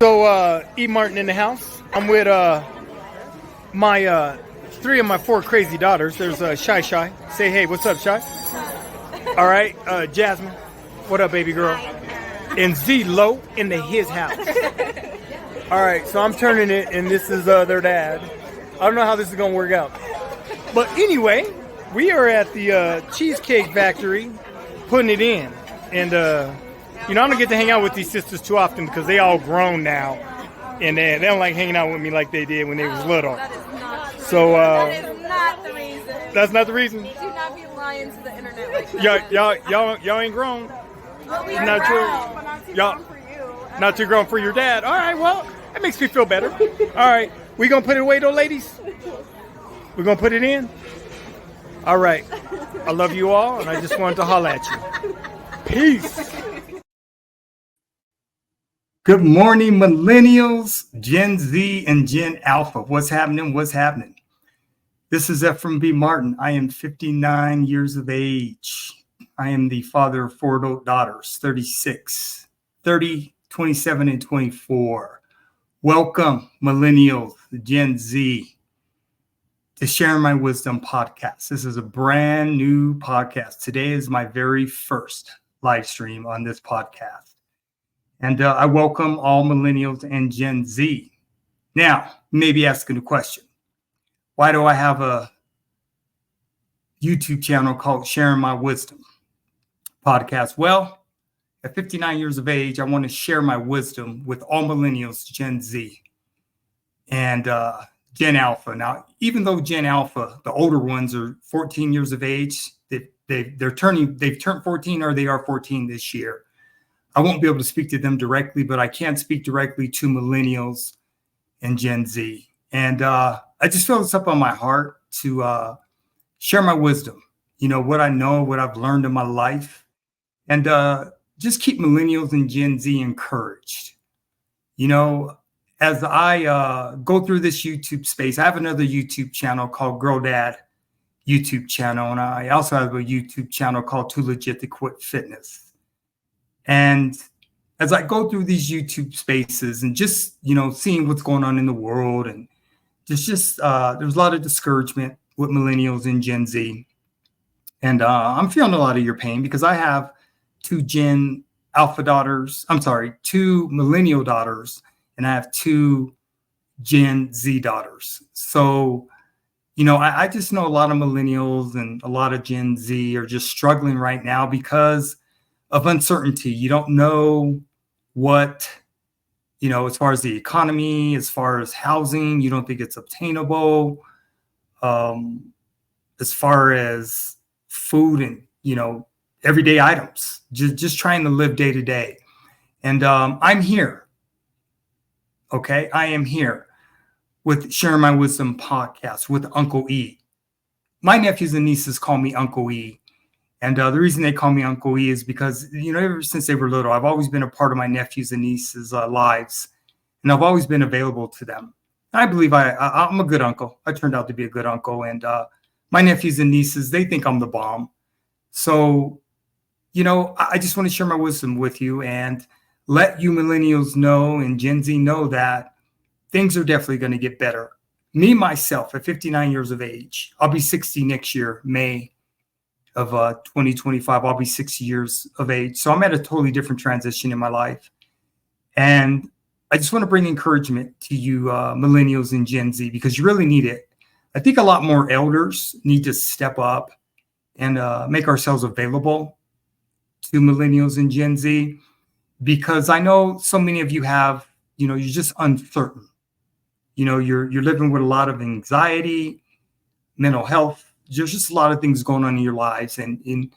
So, E. Martin in the house. I'm with my three of my four crazy daughters. There's Shy. Say hey, what's up, Shy? All right, Jasmine. What up, baby girl? And Z Low in his house. All right, so I'm turning it, and this is their dad. I don't know how this is gonna work out, but anyway, we are at the Cheesecake Factory, putting it in, and I don't get to hang out with these sisters too often because they all grown now, and they don't like hanging out with me like they did when they was little. That is not true. So that is not the reason. That's not the reason. Do not be lying to the internet like that. Y'all ain't grown. Well, we Not are true. grown, but not too Y'all- grown for you. Not too grown for your dad. All right, well, that makes me feel better. All right, we gonna put it away though, ladies? We gonna put it in? All right. I love you all, and I just wanted to holler at you. Peace. Good morning, Millennials, Gen Z, and Gen Alpha. What's happening? This is Ephraim Martin. I am 59 years of age. I am the father of four adult daughters, 36, 30, 27, and 24. Welcome, Millennials, Gen Z, to Sharing My Wisdom podcast. This is a brand new podcast. Today is my very first live stream on this podcast. And I welcome all Millennials and Gen Z. Now, you may be asking the question, why do I have a YouTube channel called Sharing My Wisdom podcast? Well, at 59 years of age, I want to share my wisdom with all Millennials, Gen Z, and Gen Alpha. Now, even though Gen Alpha, the older ones, are 14 years of age, they've turned 14, or they are 14 this year. I won't be able to speak to them directly, but I can speak directly to Millennials and Gen Z. And I just feel it's up on my heart to share my wisdom, what I know, what I've learned in my life, and just keep Millennials and Gen Z encouraged. As I go through this YouTube space, I have another YouTube channel called Girl Dad YouTube channel, and I also have a YouTube channel called Too Legit to Quit Fitness. And as I go through these YouTube spaces and just, seeing what's going on in the world, and there's a lot of discouragement with Millennials and Gen Z. And I'm feeling a lot of your pain because I have two Millennial daughters, and I have two Gen Z daughters. So, I just know a lot of Millennials and a lot of Gen Z are just struggling right now because of uncertainty. You don't know what, as far as the economy, as far as housing, you don't think it's obtainable. As far as food and, everyday items, just trying to live day to day. And I'm here. Okay. I am here with Sharing My Wisdom podcast with Uncle E. My nephews and nieces call me Uncle E. And the reason they call me Uncle E is because, ever since they were little, I've always been a part of my nephews and nieces' lives. And I've always been available to them. I believe I'm a good uncle. I turned out to be a good uncle. And my nephews and nieces, they think I'm the bomb. So, I just want to share my wisdom with you and let you Millennials know and Gen Z know that things are definitely going to get better. Me, myself, at 59 years of age, I'll be 60 next year, May of 2025. I'll be 60 years of age. So I'm at a totally different transition in my life. And I just want to bring encouragement to you Millennials and Gen Z because you really need it. I think a lot more elders need to step up and make ourselves available to Millennials and Gen Z, because I know so many of you have, you're just uncertain. You're living with a lot of anxiety, mental health. There's just a lot of things going on in your lives. And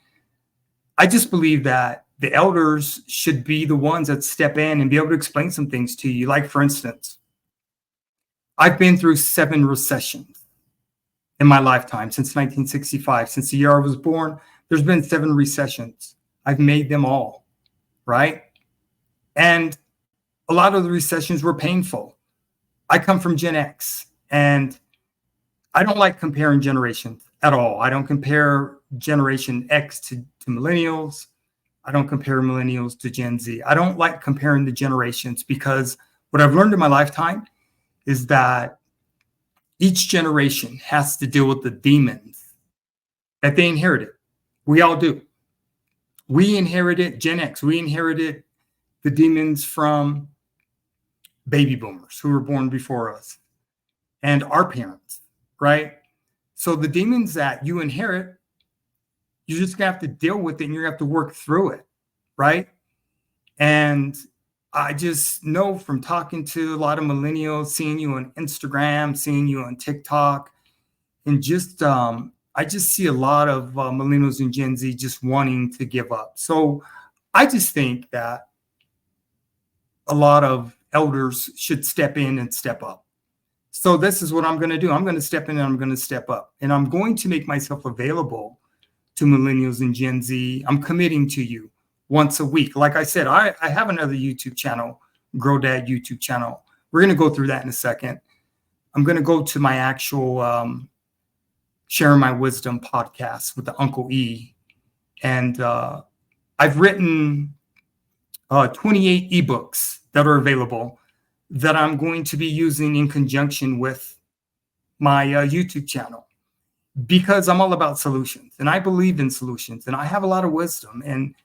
I just believe that the elders should be the ones that step in and be able to explain some things to you. Like, for instance, I've been through 7 recessions in my lifetime since 1965. Since the year I was born, there's been 7 recessions. I've made them all, right? And a lot of the recessions were painful. I come from Gen X, and I don't like comparing generations at all. I don't compare Generation X to Millennials. I don't compare Millennials to Gen Z. I don't like comparing the generations because What I've learned in my lifetime is that each generation has to deal with the demons that they inherited. We all do. We inherited Gen X. We inherited the demons from baby boomers who were born before us and our parents, right? So the demons that you inherit, you're just gonna have to deal with it and you're gonna have to work through it, right? And I just know from talking to a lot of millennials, seeing you on Instagram, seeing you on TikTok, and just I just see a lot of millennials and Gen Z just wanting to give up. So I just think that a lot of elders should step in and step up. So this is what I'm going to do. I'm going to step in and I'm going to step up. And I'm going to make myself available to millennials and Gen Z. I'm committing to you once a week. Like I said, I have another YouTube channel, Grow Dad YouTube channel. We're going to go through that in a second. I'm going to go to my actual Sharing My Wisdom podcast with the Uncle E. And I've written 28 ebooks that are available that I'm going to be using in conjunction with my YouTube channel, because I'm all about solutions and I believe in solutions and I have a lot of wisdom, and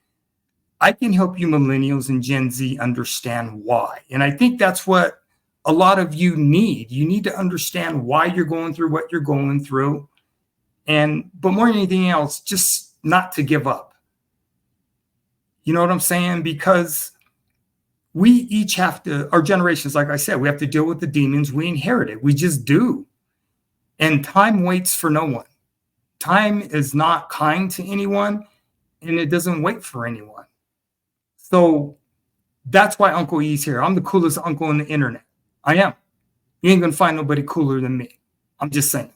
I can help you millennials and Gen Z understand why. And I think that's what a lot of you need. You need to understand why you're going through what you're going through. But more than anything else, just not to give up. You know what I'm saying? Because we each have to, our generations, like I said, we have to deal with the demons we inherited. We just do. And time waits for no one. Time is not kind to anyone, and it doesn't wait for anyone. So that's why Uncle E's here. I'm the coolest uncle on the internet. I am. You ain't going to find nobody cooler than me. I'm just saying.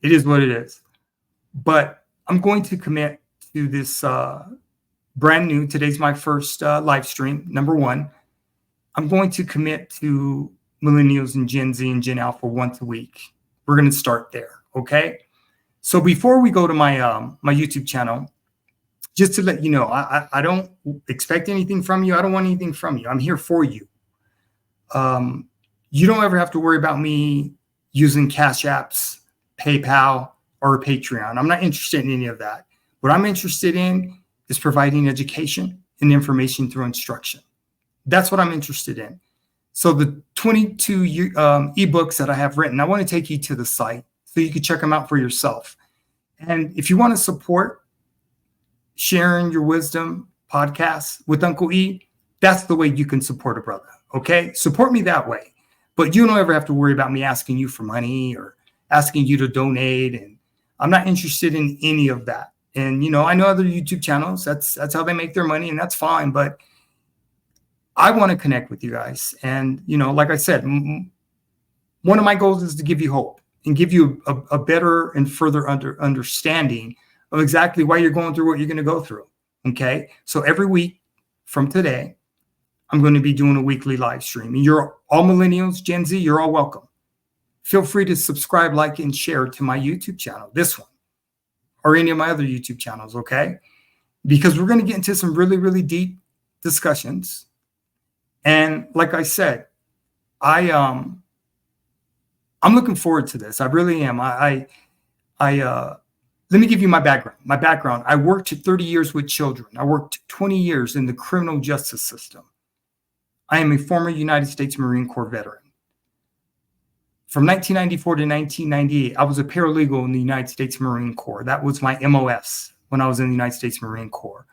It is what it is. But I'm going to commit to this brand new. Today's my first live stream, number 1. I'm going to commit to millennials and Gen Z and Gen Alpha once a week. We're going to start there, okay? So before we go to my my YouTube channel, just to let you know, I don't expect anything from you. I don't want anything from you. I'm here for you. You don't ever have to worry about me using Cash Apps, PayPal, or Patreon. I'm not interested in any of that. What I'm interested in is providing education and information through instruction. That's what I'm interested in. So the 22 ebooks that I have written, I want to take you to the site so you can check them out for yourself. And if you want to support Sharing Your Wisdom podcast with Uncle E, that's the way you can support a brother. Okay? Support me that way. But you don't ever have to worry about me asking you for money or asking you to donate. And I'm not interested in any of that. And, you know, I know other YouTube channels, that's how they make their money, and that's fine. But I want to connect with you guys. And, you know, like I said, one of my goals is to give you hope and give you a better and further understanding of exactly why you're going through what you're going to go through. Okay. So every week from today, I'm going to be doing a weekly live stream. And you're all millennials, Gen Z, you're all welcome. Feel free to subscribe, like, and share to my YouTube channel, this one, or any of my other YouTube channels, okay? Because we're going to get into some really, really deep discussions. And like I said, I'm looking forward to this. I really am. Let me give you my background. My background, I worked 30 years with children. I worked 20 years in the criminal justice system. I am a former United States Marine Corps veteran. From 1994 to 1998, I was a paralegal in the United States Marine Corps. That was my MOS when I was in the United States Marine Corps.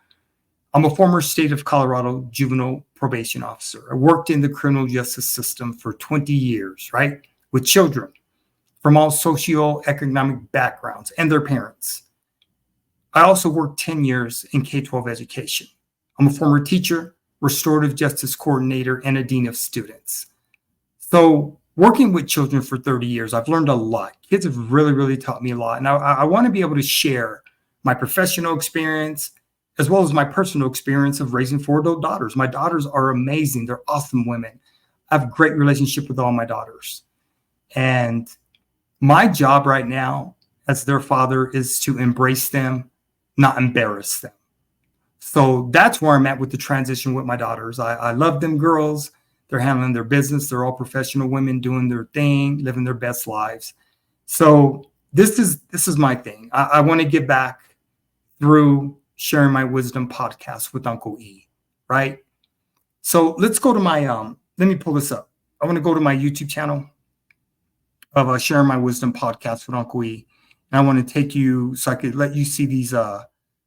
I'm a former state of Colorado juvenile probation officer. I worked in the criminal justice system for 20 years, right, with children from all socioeconomic backgrounds and their parents. I also worked 10 years in K-12 education. I'm a former teacher, restorative justice coordinator, and a dean of students. So working with children for 30 years, I've learned a lot. Kids have really, really taught me a lot. And I want to be able to share my professional experience as well as my personal experience of raising 4 adult daughters. My daughters are amazing. They're awesome women. I have a great relationship with all my daughters. And my job right now as their father is to embrace them, not embarrass them. So that's where I'm at with the transition with my daughters. I love them girls. They're handling their business. They're all professional women doing their thing, living their best lives. So this is my thing. I want to give back through sharing my wisdom podcast with Uncle E, right? So let's go to my, let me pull this up. I want to go to my YouTube channel of sharing my wisdom podcast with Uncle E. And I want to take you so I could let you see these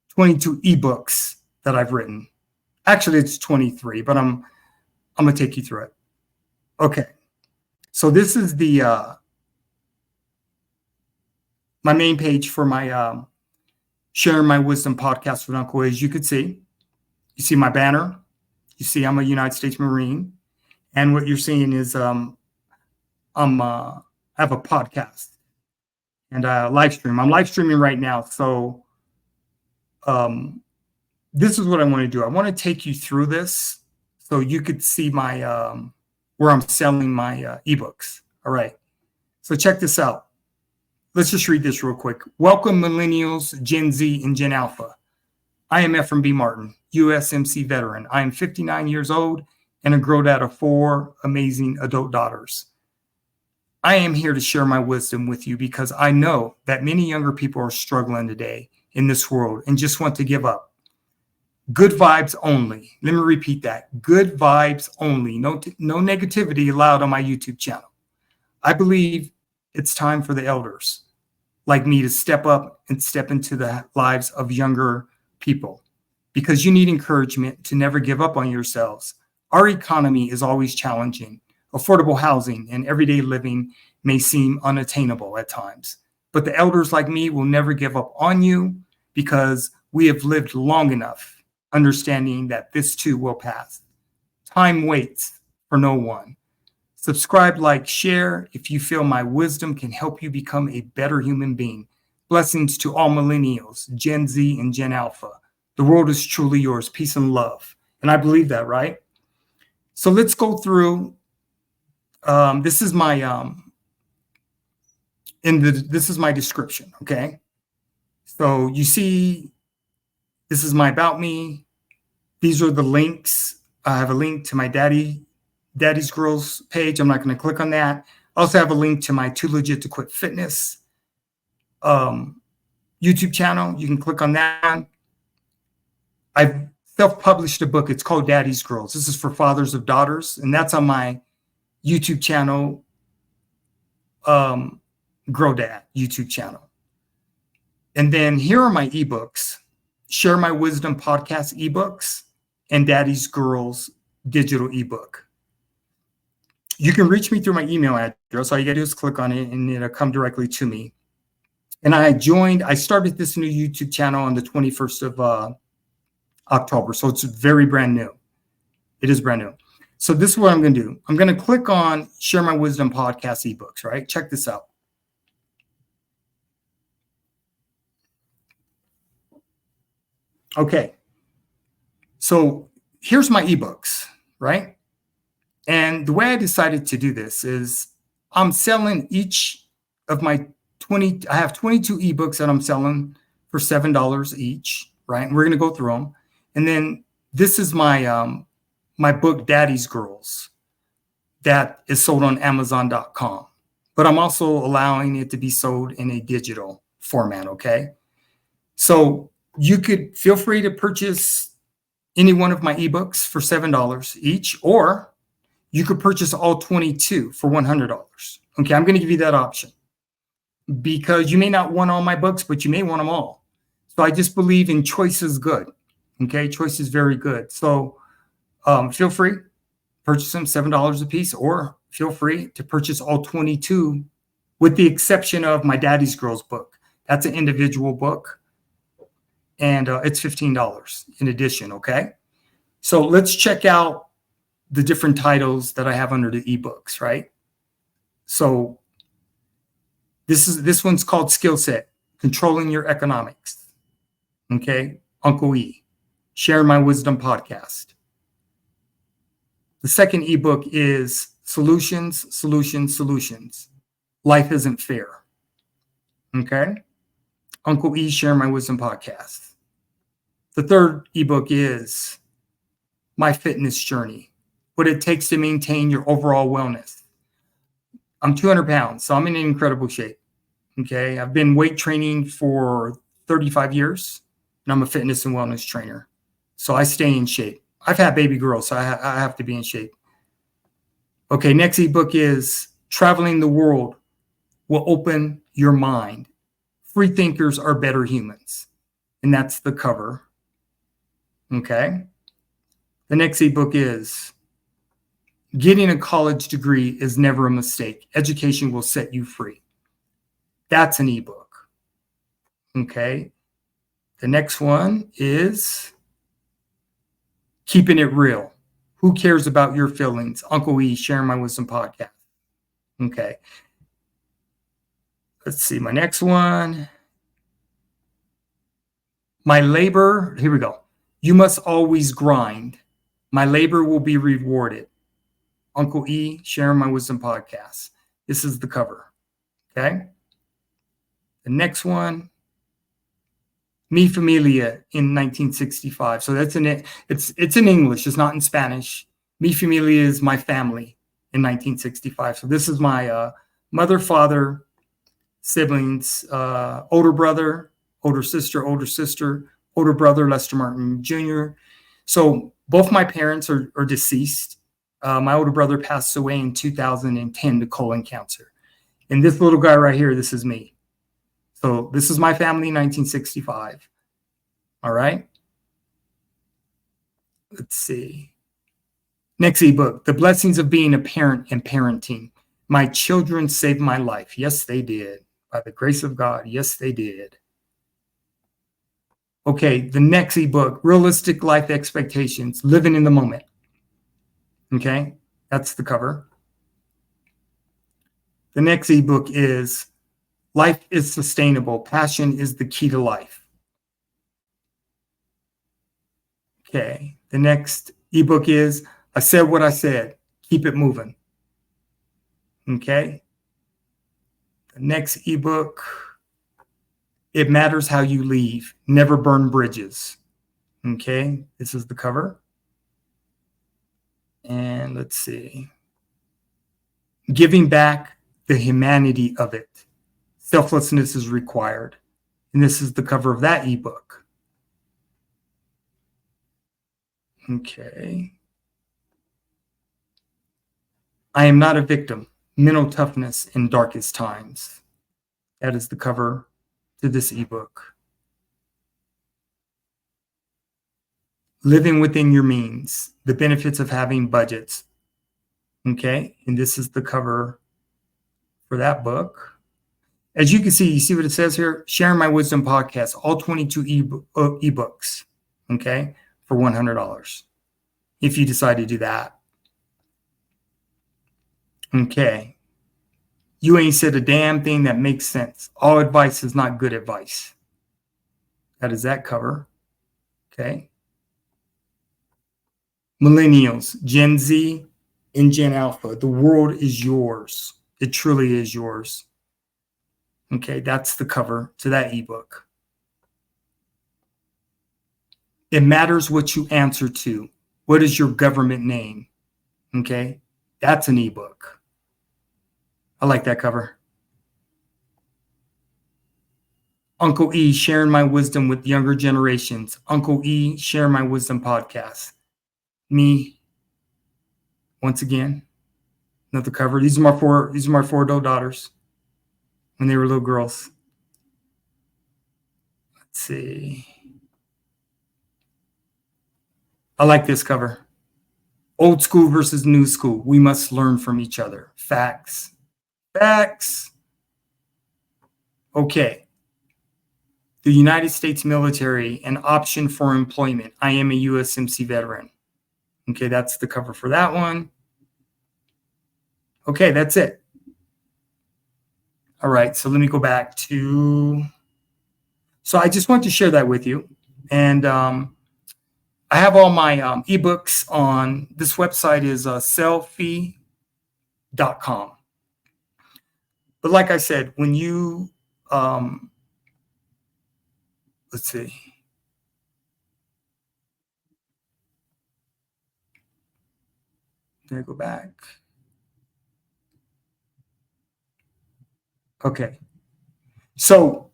22 ebooks that I've written. Actually, it's 23, but I'm going to take you through it. Okay. So this is the my main page for my sharing my wisdom podcast with Uncle E. As you could see, you see my banner. You see I'm a United States Marine. And what you're seeing is I have a podcast and live stream. I'm live streaming right now. So this is what I want to do. I want to take you through this so you could see my where I'm selling my ebooks. All right. So check this out. Let's just read this real quick. Welcome, Millennials, Gen Z, and Gen Alpha. I am F.B. Martin, USMC veteran. I am 59 years old and a girl dad of 4 amazing adult daughters. I am here to share my wisdom with you because I know that many younger people are struggling today in this world and just want to give up. Good vibes only. Let me repeat that. Good vibes only. No negativity allowed on my YouTube channel. I believe it's time for the elders like me to step up and step into the lives of younger people because you need encouragement to never give up on yourselves. Our economy is always challenging. Affordable housing and everyday living may seem unattainable at times, but the elders like me will never give up on you because we have lived long enough, understanding that this too will pass. Time waits for no one. Subscribe, like, share if you feel my wisdom can help you become a better human being. Blessings to all millennials, Gen Z, and Gen Alpha. The world is truly yours. Peace and love. And I believe that, right? So let's go through. This is my this is my description. Okay. So you see, this is my about me. These are the links. I have a link to my Daddy's Girls page. I'm not going to click on that. I also have a link to my Too Legit to Quit Fitness YouTube channel. You can click on that. I've self-published a book. It's called Daddy's Girls. This is for fathers of daughters, and that's on my YouTube channel, Grow Dad YouTube channel. And then here are my ebooks, Share My Wisdom podcast ebooks, and Daddy's Girls digital ebook. You can reach me through my email address. All you got to do is click on it and it'll come directly to me. And I started this new YouTube channel on the 21st of October. So it's very brand new. It is brand new. So this is what I'm going to do. I'm going to click on Share My Wisdom podcast ebooks, right? Check this out. Okay. So here's my ebooks, right? And the way I decided to do this is I'm selling each of my I have 22 ebooks that I'm selling for $7 each, right? And we're going to go through them. And then this is my my book, Daddy's Girls, that is sold on Amazon.com. But I'm also allowing it to be sold in a digital format, okay? So you could feel free to purchase any one of my ebooks for $7 each, or you could purchase all 22 for $100. Okay, I'm going to give you that option because you may not want all my books, but you may want them all. So I just believe in choice is good. Okay, choice is very good. So feel free, purchase them $7 a piece, or feel free to purchase all 22 with the exception of my Daddy's Girls book. That's an individual book. And it's $15 in addition, okay? So let's check out the different titles that I have under the ebooks, right? So this one's called Skill Set, Controlling Your Economics, okay? Uncle E, Share My Wisdom podcast. The second ebook is Solutions, Solutions, Solutions. Life Isn't Fair, okay? Uncle E, Share My Wisdom podcast. The third ebook is My Fitness Journey, what it takes to maintain your overall wellness. I'm 200 pounds, so I'm in incredible shape. Okay. I've been weight training for 35 years, and I'm a fitness and wellness trainer. So I stay in shape. I've had baby girls, so I have to be in shape. Okay. Next ebook is Traveling the World Will Open Your Mind. Free thinkers are better humans. And that's the cover. Okay. The next ebook is Getting a College Degree is Never a Mistake. Education will set you free. That's an ebook. Okay. The next one is Keeping It Real. Who cares about your feelings? Uncle E, Sharing My Wisdom podcast. Okay. Let's see. My next one. My labor. Here we go. You must always grind. My labor will be rewarded. Uncle E, Sharing My Wisdom podcast. This is the cover. Okay. The next one. Mi Familia in 1965. So that's it's in English. It's not in Spanish. Mi Familia is my family in 1965. So this is my mother, father, siblings, older brother, older sister, older brother, Lester Martin Jr. So both my parents are deceased. My older brother passed away in 2010 to colon cancer. And this little guy right here, this is me. So this is my family in 1965. All right. Let's see. Next ebook, The Blessings of Being a Parent and Parenting. My children saved my life. Yes, they did. By the grace of God. Yes, they did. Okay, the next ebook, Realistic Life Expectations, Living in the Moment. Okay, that's the cover. The next ebook is Life is Sustainable. Passion is the Key to Life. Okay, the next ebook is I Said What I Said. Keep It Moving. Okay. The next ebook, It Matters How You Leave. Never Burn Bridges. Okay, this is the cover. And let's see. Giving Back the Humanity of It. Selflessness is Required. And this is the cover of that ebook. Okay. I Am Not a Victim. Mental Toughness in Darkest Times. That is the cover to this ebook. Living Within Your Means. The Benefits of Having Budgets. Okay. And this is the cover for that book. As you can see, you see what it says here? Sharing My Wisdom podcast, all 22 ebooks, okay, for $100 if you decide to do that. Okay. You ain't said a damn thing that makes sense. All advice is not good advice. That is that cover. Okay. Millennials, Gen Z, and Gen Alpha. The world is yours. It truly is yours. Okay, that's the cover to that ebook. It Matters What You Answer To. What is your government name? Okay, that's an ebook. I like that cover. Uncle E, Sharing My Wisdom with Younger Generations. Uncle E, Sharing My Wisdom podcast. Me, once again, another cover. These are my four adult daughters when they were little girls. Let's see. I like this cover. Old school versus new school. We must learn from each other. Facts. Facts. Okay. The United States military, an option for employment. I am a USMC veteran. Okay, that's the cover for that one. Okay, that's it. All right, so let me go back to. So I just want to share that with you. And I have all my ebooks on this website is selfie.com. But like I said, when you, let's see. Did I go back? Okay. So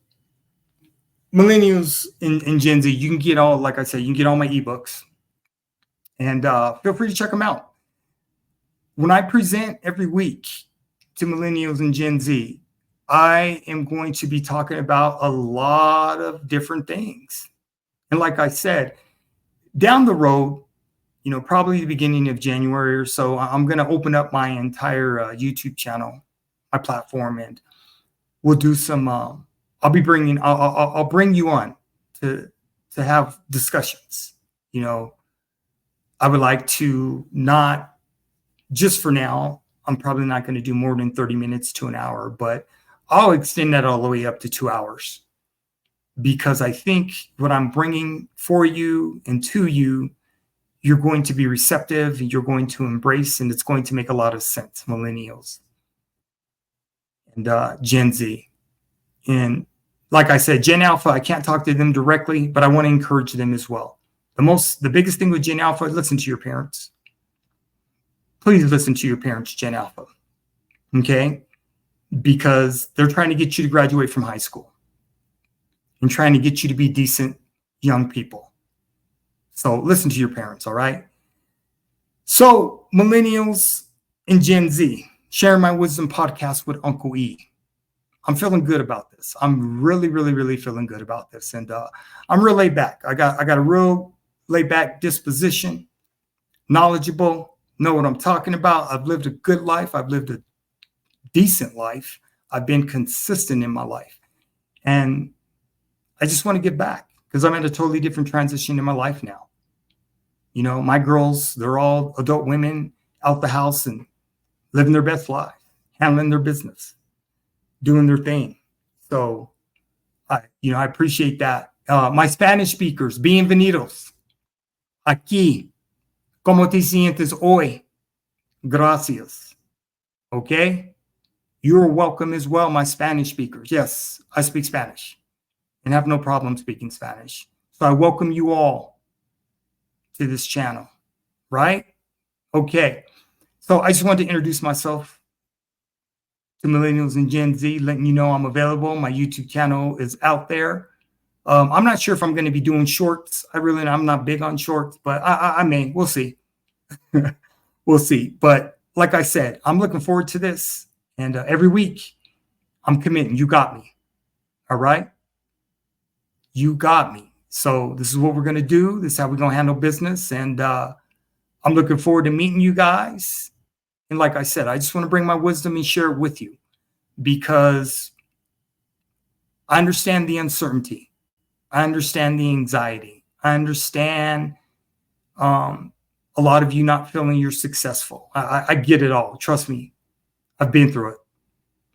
Millennials and Gen Z, you can get all, like I said, you can get all my ebooks, and feel free to check them out. When I present every week to Millennials and Gen Z, I am going to be talking about a lot of different things. And like I said, down the road, probably the beginning of January or so, I'm going to open up my entire YouTube channel, my platform, and we'll do some. I'll bring you on to have discussions. I would like to not just for now. I'm probably not going to do more than 30 minutes to an hour, but I'll extend that all the way up to 2 hours, because I think what I'm bringing for you and to you, you're going to be receptive, you're going to embrace, and it's going to make a lot of sense, Millennials and Gen Z. And like I said, Gen Alpha, I can't talk to them directly, but I want to encourage them as well. The biggest thing with Gen Alpha, listen to your parents. Please listen to your parents, Gen Alpha. Okay? Because they're trying to get you to graduate from high school and trying to get you to be decent young people. So listen to your parents, all right? So Millennials and Gen Z, sharing my wisdom podcast with Uncle E. I'm feeling good about this. I'm really, really, really feeling good about this. And I'm real laid back. I got a real laid back disposition, knowledgeable, know what I'm talking about. I've lived a good life. I've lived a decent life. I've been consistent in my life. And I just want to give back because I'm at a totally different transition in my life now. My girls, they're all adult women out the house and living their best life, handling their business, doing their thing. So I appreciate that. My Spanish speakers, bienvenidos. Aquí. ¿Cómo te sientes hoy? Gracias. Okay? You're welcome as well, my Spanish speakers. Yes, I speak Spanish and have no problem speaking Spanish. So I welcome you all to this channel, right? Okay. So I just wanted to introduce myself to Millennials and Gen Z, letting you know I'm available. My YouTube channel is out there. I'm not sure if I'm going to be doing shorts. I'm not big on shorts, but I may. We'll see. We'll see. But like I said, I'm looking forward to this. And every week, I'm committing. You got me. All right? You got me. So this is what we're going to do. This is how we're going to handle business. And I'm looking forward to meeting you guys. And like I said, I just want to bring my wisdom and share it with you because I understand the uncertainty. I understand the anxiety. I understand a lot of you not feeling you're successful. I get it all. Trust me. I've been through it,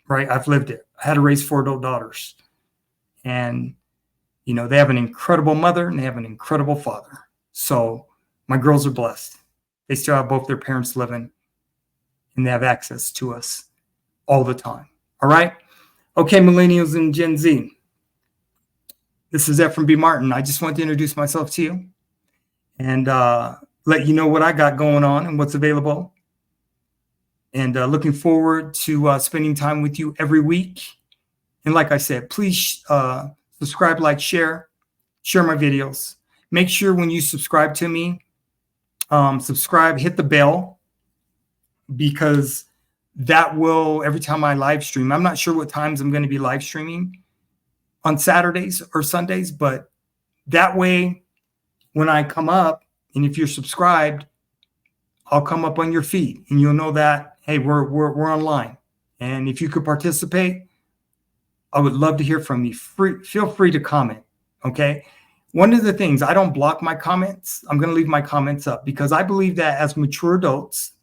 right? I've lived it. I had to raise 4 adult daughters. And, they have an incredible mother and they have an incredible father. So my girls are blessed. They still have both their parents living and they have access to us all the time. All right? Okay, Millennials and Gen Z. This is Ephraim B. Martin. I just want to introduce myself to you and let you know what I got going on and what's available. And looking forward to spending time with you every week. And like I said, please subscribe, like, share my videos. Make sure when you subscribe to me, subscribe, hit the bell, because that will, every time I live stream, I'm not sure what times I'm going to be live streaming on Saturdays or Sundays, but that way, when I come up, and if you're subscribed, I'll come up on your feed and you'll know that, hey, we're online. And if you could participate, I would love to hear from you. Feel free to comment. Okay. One of the things, I don't block my comments. I'm going to leave my comments up because I believe that as mature adults,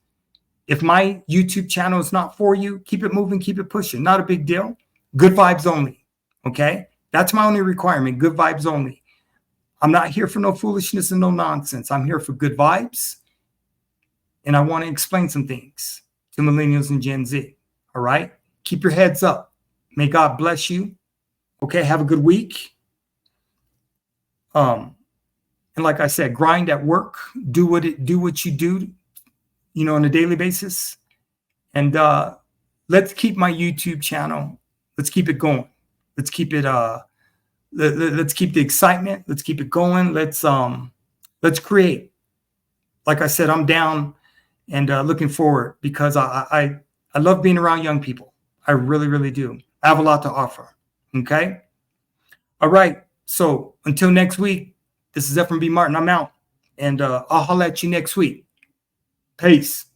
if my YouTube channel is not for you, keep it moving, keep it pushing. Not a big deal. Good vibes only. Okay. That's my only requirement. Good vibes only. I'm not here for no foolishness and no nonsense. I'm here for good vibes. And I want to explain some things to Millennials and Gen Z. All right. Keep your heads up. May God bless you. Okay. Have a good week. And like I said, grind at work. Do what you do on a daily basis. And let's keep my YouTube channel. Let's keep it going. Let's keep it. Let's keep the excitement. Let's keep it going. Let's create. Like I said, I'm down and looking forward, because I love being around young people. I really, really do. I have a lot to offer. Okay. All right. So until next week, this is Ephraim B. Martin. I'm out, and I'll holler at you next week. Peace.